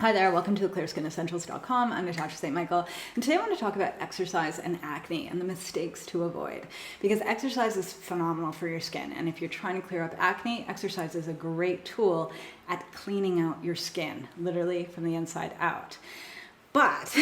Hi there, welcome to the ClearSkinEssentials.com. I'm Natasha St. Michael, and today I want to talk about exercise and acne and the mistakes to avoid, because exercise is phenomenal for your skin, and if you're trying to clear up acne, exercise is a great tool at cleaning out your skin, literally from the inside out. But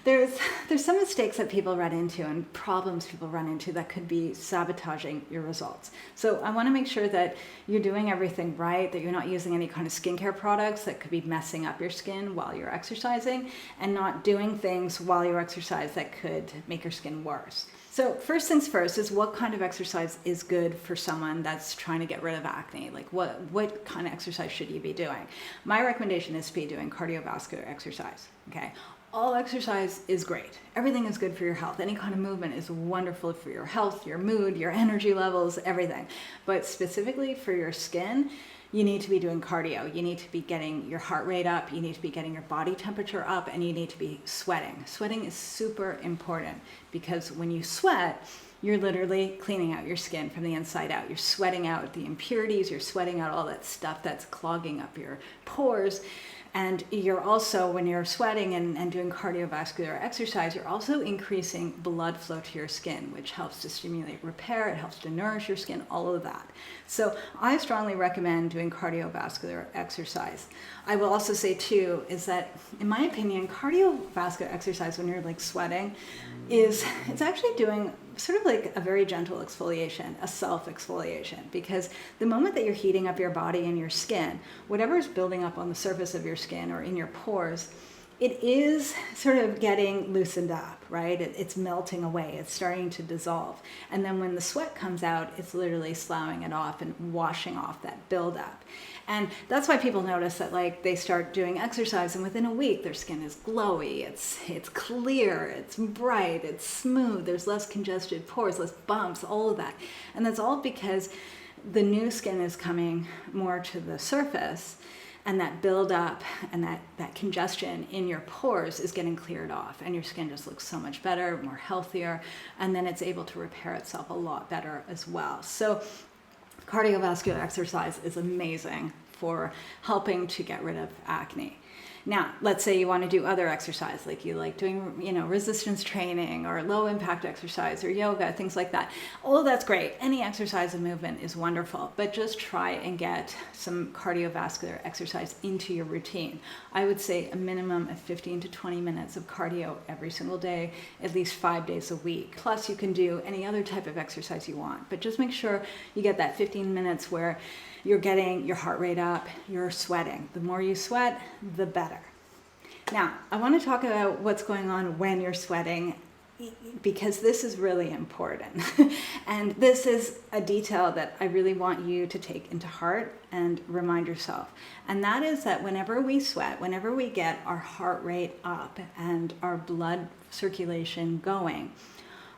there's some mistakes that people run into and problems people run into that could be sabotaging your results. So I want to make sure that you're doing everything right, that you're not using any kind of skincare products that could be messing up your skin while you're exercising, and not doing things while you exercise that could make your skin worse. So first things first is, what kind of exercise is good for someone that's trying to get rid of acne? Like what kind of exercise should you be doing? My recommendation is to be doing cardiovascular exercise, okay? All exercise is great. Everything is good for your health. Any kind of movement is wonderful for your health, your mood, your energy levels, everything. But specifically for your skin, you need to be doing cardio. You need to be getting your heart rate up. You need to be getting your body temperature up, and you need to be sweating. Sweating is super important because when you sweat, you're literally cleaning out your skin from the inside out. You're sweating out the impurities. You're sweating out all that stuff that's clogging up your pores. And you're also, when you're sweating and doing cardiovascular exercise, you're also increasing blood flow to your skin, which helps to stimulate repair, it helps to nourish your skin, all of that. So I strongly recommend doing cardiovascular exercise. I will also say too, is that in my opinion, cardiovascular exercise when you're like sweating it's actually doing sort of like a very gentle exfoliation, a self-exfoliation, because the moment that you're heating up your body and your skin, whatever is building up on the surface of your skin or in your pores, it is sort of getting loosened up, right? It's melting away, it's starting to dissolve. And then when the sweat comes out, it's literally sloughing it off and washing off that buildup. And that's why people notice that like they start doing exercise and within a week their skin is glowy, it's clear, it's bright, it's smooth, there's less congested pores, less bumps, all of that. And that's all because the new skin is coming more to the surface, and that buildup and that congestion in your pores is getting cleared off, and your skin just looks so much better, more healthier, and then it's able to repair itself a lot better as well. So cardiovascular exercise is amazing for helping to get rid of acne. Now, let's say you want to do other exercise, like you like doing, resistance training or low impact exercise or yoga, things like that. All of that's great. Any exercise and movement is wonderful, but just try and get some cardiovascular exercise into your routine. I would say a minimum of 15 to 20 minutes of cardio every single day, at least 5 days a week. Plus you can do any other type of exercise you want, but just make sure you get that 15 minutes where you're getting your heart rate up, you're sweating. The more you sweat, the better. Now, I want to talk about what's going on when you're sweating, because this is really important. And this is a detail that I really want you to take into heart and remind yourself. And that is that whenever we sweat, whenever we get our heart rate up and our blood circulation going,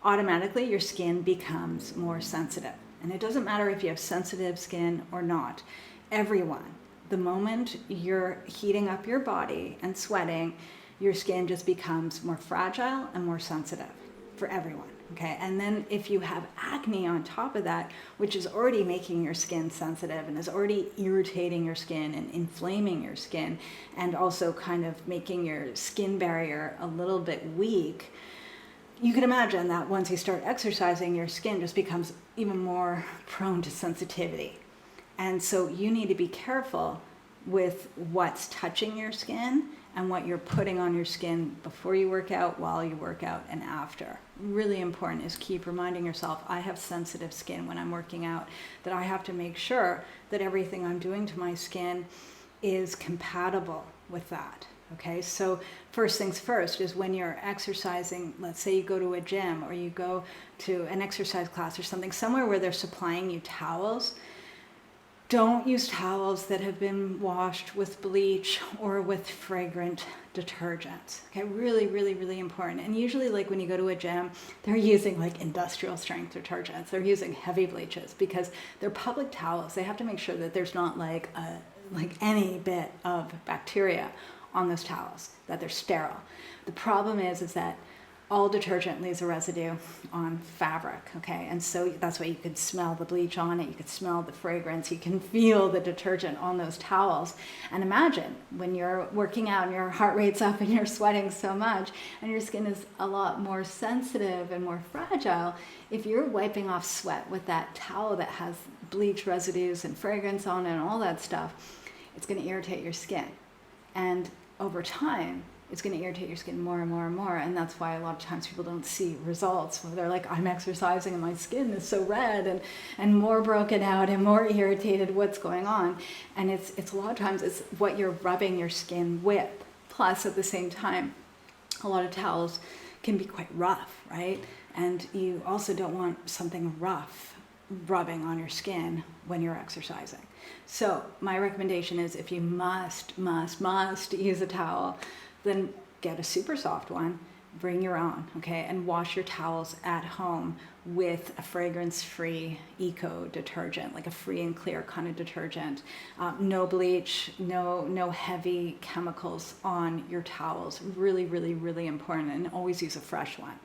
automatically your skin becomes more sensitive. And it doesn't matter if you have sensitive skin or not. Everyone, the moment you're heating up your body and sweating, your skin just becomes more fragile and more sensitive for everyone, okay? And then if you have acne on top of that, which is already making your skin sensitive and is already irritating your skin and inflaming your skin, and also kind of making your skin barrier a little bit weak, you can imagine that once you start exercising, your skin just becomes even more prone to sensitivity. And so you need to be careful with what's touching your skin and what you're putting on your skin before you work out, while you work out, and after. Really important is keep reminding yourself, I have sensitive skin when I'm working out, that I have to make sure that everything I'm doing to my skin is compatible with that. Okay, so first things first is when you're exercising, let's say you go to a gym or you go to an exercise class or something, somewhere where they're supplying you towels, don't use towels that have been washed with bleach or with fragrant detergents. Okay, really, really, really important. And usually like when you go to a gym, they're using like industrial strength detergents. They're using heavy bleaches because they're public towels. They have to make sure that there's not like any bit of bacteria on those towels, that they're sterile. The problem is that all detergent leaves a residue on fabric, okay? And so that's why you could smell the bleach on it, you could smell the fragrance, you can feel the detergent on those towels. And imagine when you're working out and your heart rate's up and you're sweating so much and your skin is a lot more sensitive and more fragile, if you're wiping off sweat with that towel that has bleach residues and fragrance on it and all that stuff, it's gonna irritate your skin. And over time, it's going to irritate your skin more and more and more. And that's why a lot of times people don't see results where they're like, I'm exercising and my skin is so red and more broken out and more irritated. What's going on? And it's a lot of times it's what you're rubbing your skin with. Plus, at the same time, a lot of towels can be quite rough, right? And you also don't want something rough rubbing on your skin when you're exercising. So my recommendation is, if you must use a towel, then get a super soft one, bring your own, okay? And wash your towels at home with a fragrance-free eco detergent, like a free and clear kind of detergent. No bleach, no heavy chemicals on your towels. Really, really, really important, and always use a fresh one.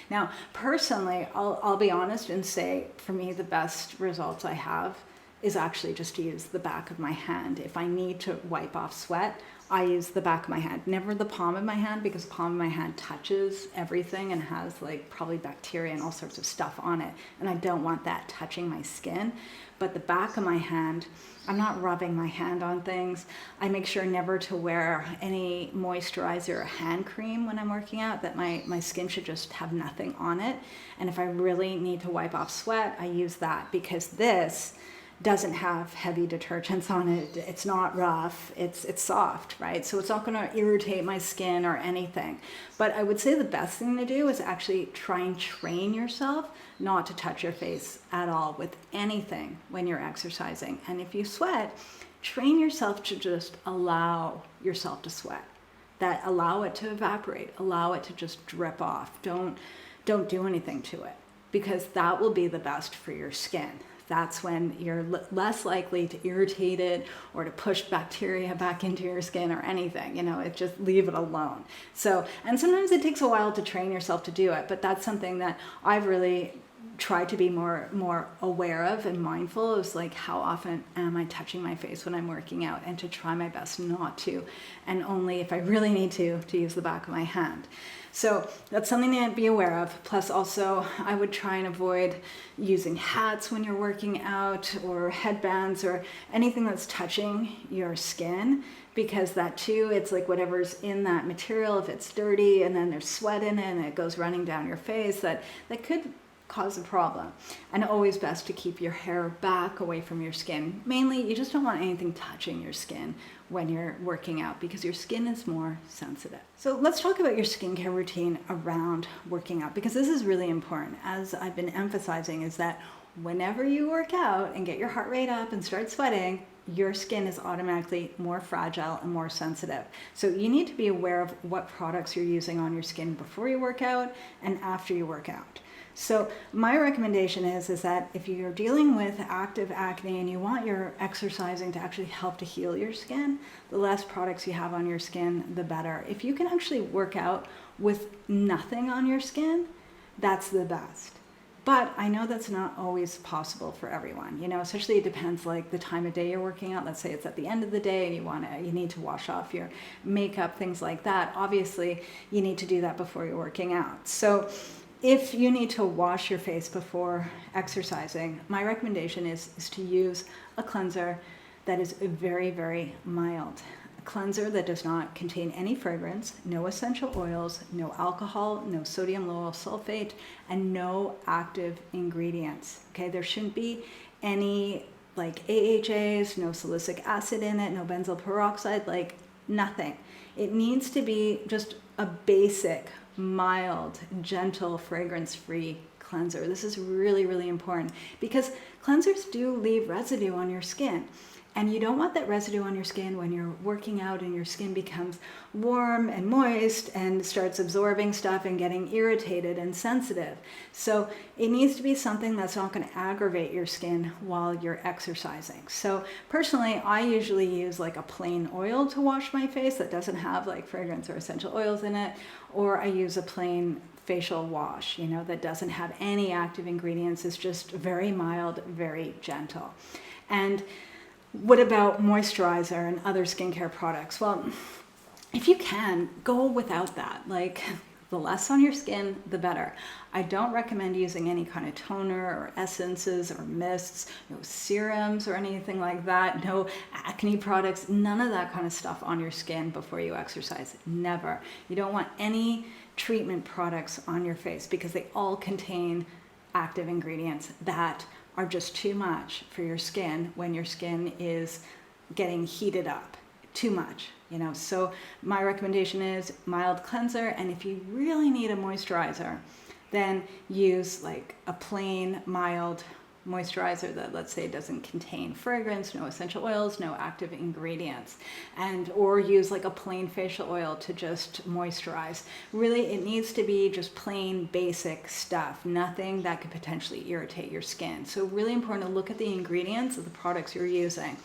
Now, personally, I'll be honest and say, for me, the best results I have is actually just to use the back of my hand. If I need to wipe off sweat, I use the back of my hand, never the palm of my hand, because the palm of my hand touches everything and has like probably bacteria and all sorts of stuff on it. And I don't want that touching my skin. But the back of my hand, I'm not rubbing my hand on things. I make sure never to wear any moisturizer or hand cream when I'm working out, that my skin should just have nothing on it. And if I really need to wipe off sweat, I use that, because this doesn't have heavy detergents on it. It's not rough, it's soft, right? So it's not gonna irritate my skin or anything. But I would say the best thing to do is actually try and train yourself not to touch your face at all with anything when you're exercising. And if you sweat, train yourself to just allow yourself to sweat. That allow it to evaporate, allow it to just drip off. Don't do anything to it, because that will be the best for your skin. That's when you're less likely to irritate it or to push bacteria back into your skin or anything, just leave it alone. So, and sometimes it takes a while to train yourself to do it, but that's something that I've really tried to be more aware of and mindful of, like, how often am I touching my face when I'm working out, and to try my best not to, and only if I really need to use the back of my hand. So that's something to be aware of. Plus also, I would try and avoid using hats when you're working out, or headbands, or anything that's touching your skin, because that too, it's like whatever's in that material, if it's dirty and then there's sweat in it and it goes running down your face, that could cause a problem. And always best to keep your hair back away from your skin. Mainly, you just don't want anything touching your skin when you're working out, because your skin is more sensitive. So let's talk about your skincare routine around working out, because this is really important. As I've been emphasizing, is that whenever you work out and get your heart rate up and start sweating, your skin is automatically more fragile and more sensitive. So you need to be aware of what products you're using on your skin before you work out and after you work out. So my recommendation is that if you're dealing with active acne and you want your exercising to actually help to heal your skin, the less products you have on your skin, the better. If you can actually work out with nothing on your skin, that's the best. But I know that's not always possible for everyone, especially it depends, like the time of day you're working out. Let's say it's at the end of the day and you need to wash off your makeup, things like that. Obviously, you need to do that before you're working out. So if you need to wash your face before exercising, my recommendation is to use a cleanser that is very, very mild. A cleanser that does not contain any fragrance, no essential oils, no alcohol, no sodium lauryl sulfate, and no active ingredients. Okay, there shouldn't be any like AHAs, no salicylic acid in it, no benzoyl peroxide, like nothing. It needs to be just a basic, mild, gentle, fragrance-free cleanser. This is really, really important, because cleansers do leave residue on your skin. And you don't want that residue on your skin when you're working out and your skin becomes warm and moist and starts absorbing stuff and getting irritated and sensitive. So it needs to be something that's not going to aggravate your skin while you're exercising. So personally, I usually use like a plain oil to wash my face that doesn't have like fragrance or essential oils in it, or I use a plain facial wash, that doesn't have any active ingredients. It's just very mild, very gentle. And what about moisturizer and other skincare products? Well, if you can, go without that. Like, the less on your skin, the better. I don't recommend using any kind of toner or essences or mists, no serums or anything like that, no acne products, none of that kind of stuff on your skin before you exercise. Never. You don't want any treatment products on your face because they all contain active ingredients that are just too much for your skin when your skin is getting heated up too much, So my recommendation is mild cleanser, and if you really need a moisturizer, then use like a plain mild moisturizer that, let's say, doesn't contain fragrance, no essential oils, no active ingredients, or use like a plain facial oil to just moisturize. Really, it needs to be just plain basic stuff, nothing that could potentially irritate your skin. So really important to look at the ingredients of the products you're using.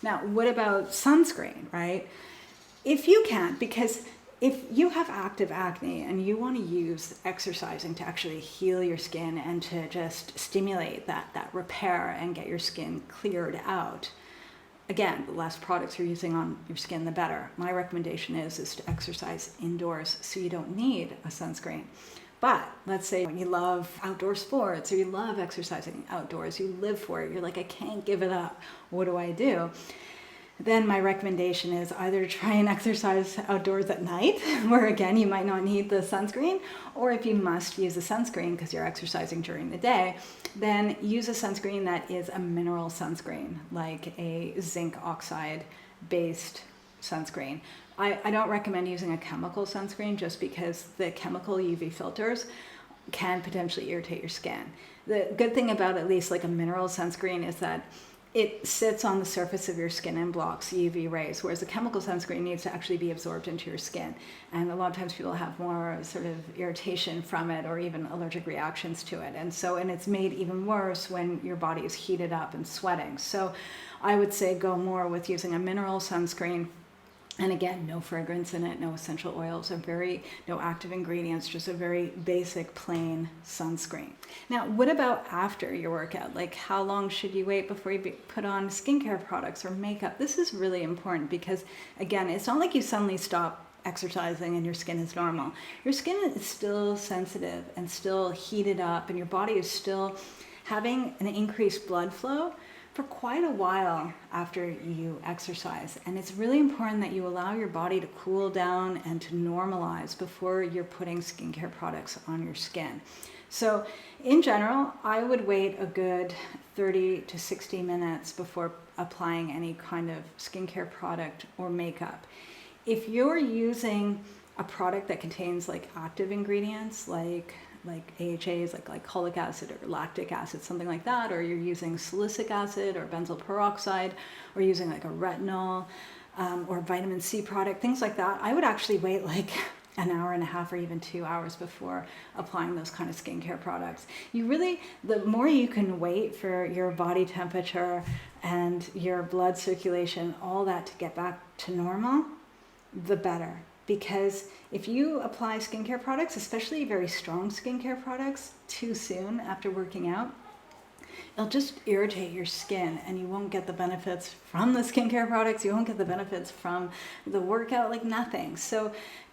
Now, what about sunscreen, right? If you can, because if you have active acne and you want to use exercising to actually heal your skin and to just stimulate that repair and get your skin cleared out, again, the less products you're using on your skin, the better. My recommendation is to exercise indoors so you don't need a sunscreen. But let's say you love outdoor sports or you love exercising outdoors, you live for it, you're like, I can't give it up. What do I do? Then my recommendation is either try and exercise outdoors at night, where again, you might not need the sunscreen, or if you must use a sunscreen because you're exercising during the day, then use a sunscreen that is a mineral sunscreen, like a zinc oxide based sunscreen. I don't recommend using a chemical sunscreen just because the chemical UV filters can potentially irritate your skin. The good thing about at least like a mineral sunscreen is that it sits on the surface of your skin and blocks UV rays, whereas a chemical sunscreen needs to actually be absorbed into your skin. And a lot of times people have more sort of irritation from it or even allergic reactions to it. And it's made even worse when your body is heated up and sweating. So I would say go more with using a mineral sunscreen. And again, no fragrance in it, no essential oils, no active ingredients, just a very basic, plain sunscreen. Now, what about after your workout? Like, how long should you wait before you put on skincare products or makeup? This is really important because, again, it's not like you suddenly stop exercising and your skin is normal. Your skin is still sensitive and still heated up, and your body is still having an increased blood flow for quite a while after you exercise. And it's really important that you allow your body to cool down and to normalize before you're putting skincare products on your skin. So in general, I would wait a good 30 to 60 minutes before applying any kind of skincare product or makeup. If you're using a product that contains like active ingredients like AHAs, like glycolic acid or lactic acid, something like that, or you're using salicylic acid or benzoyl peroxide, or using like a retinol or vitamin C product, things like that, I would actually wait like an hour and a half or even 2 hours before applying those kind of skincare products. The more you can wait for your body temperature and your blood circulation, all that to get back to normal, the better. Because if you apply skincare products, especially very strong skincare products, too soon after working out, it'll just irritate your skin and you won't get the benefits from the skincare products. You won't get the benefits from the workout, like nothing. So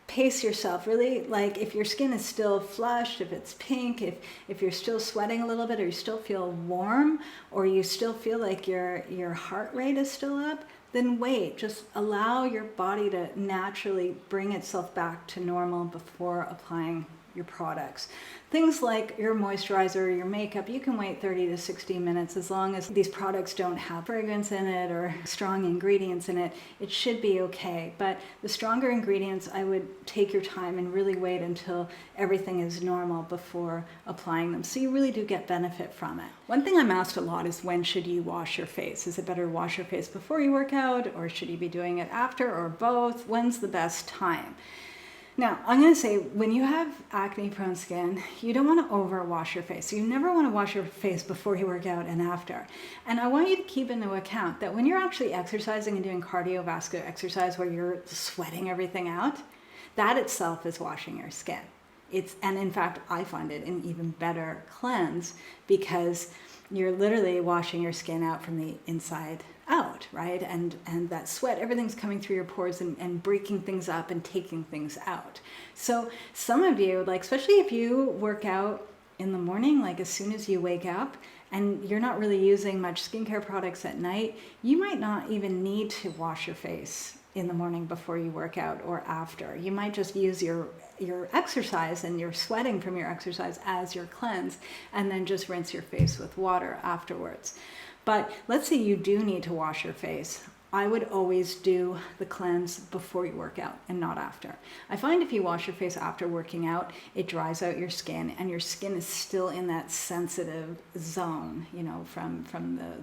pace yourself. Really, like if your skin is still flushed, if it's pink, if you're still sweating a little bit, or you still feel warm, or you still feel like your heart rate is still up, then wait. Just allow your body to naturally bring itself back to normal before applying your products. Things like your moisturizer, your makeup, you can wait 30 to 60 minutes as long as these products don't have fragrance in it or strong ingredients in it. It should be okay. But the stronger ingredients, I would take your time and really wait until everything is normal before applying them. So you really do get benefit from it. One thing I'm asked a lot is, when should you wash your face? Is it better to wash your face before you work out, or should you be doing it after, or both? When's the best time? Now, I'm going to say, when you have acne-prone skin, you don't want to over-wash your face. You never want to wash your face before you work out and after. And I want you to keep into account that when you're actually exercising and doing cardiovascular exercise where you're sweating everything out, that itself is washing your skin. And in fact, I find it an even better cleanse, because you're literally washing your skin out from the inside out, right? And that sweat, everything's coming through your pores and breaking things up and taking things out. So some of you, like, especially if you work out in the morning, like as soon as you wake up, and you're not really using much skincare products at night, you might not even need to wash your face in the morning before you work out or after. You might just use your exercise and your sweating from your exercise as your cleanse, and then just rinse your face with water afterwards. But let's say you do need to wash your face. I would always do the cleanse before you work out and not after. I find if you wash your face after working out, it dries out your skin, and your skin is still in that sensitive zone, you know, from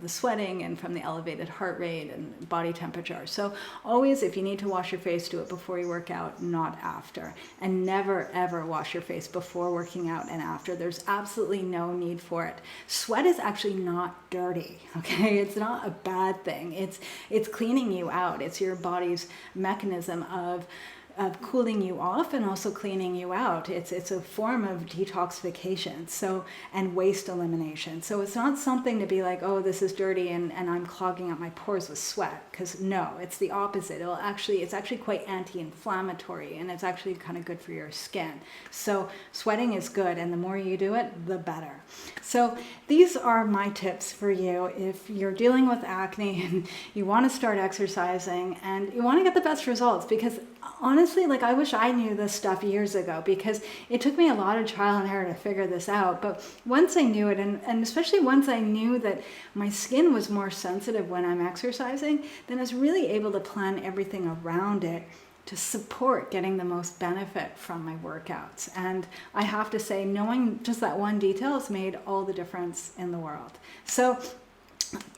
the sweating and from the elevated heart rate and body temperature. So always, if you need to wash your face, do it before you work out, not after. And never, ever wash your face before working out and after. There's absolutely no need for it. Sweat is actually not dirty, okay? It's not a bad thing. It's cleaning you out. It's your body's mechanism of cooling you off and also cleaning you out. It's a form of detoxification, and waste elimination. So it's not something to be like, oh, this is dirty and I'm clogging up my pores with sweat, because no, it's the opposite. It's actually quite anti-inflammatory, and it's actually kind of good for your skin. So sweating is good, and the more you do it, the better. So these are my tips for you if you're dealing with acne and you want to start exercising and you want to get the best results, because honestly, like, I wish I knew this stuff years ago, because it took me a lot of trial and error to figure this out. But once I knew it, and especially once I knew that my skin was more sensitive when I'm exercising, then I was really able to plan everything around it to support getting the most benefit from my workouts. And I have to say, knowing just that one detail has made all the difference in the world. So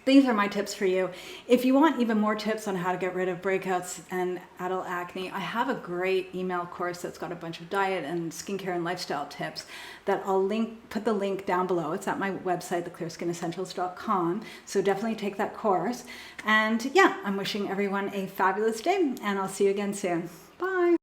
these are my tips for you. If you want even more tips on how to get rid of breakouts and adult acne, I have a great email course that's got a bunch of diet and skincare and lifestyle tips that I'll put the link down below. It's at my website, theclearskinessentials.com. So definitely take that course. And yeah, I'm wishing everyone a fabulous day, and I'll see you again soon. Bye.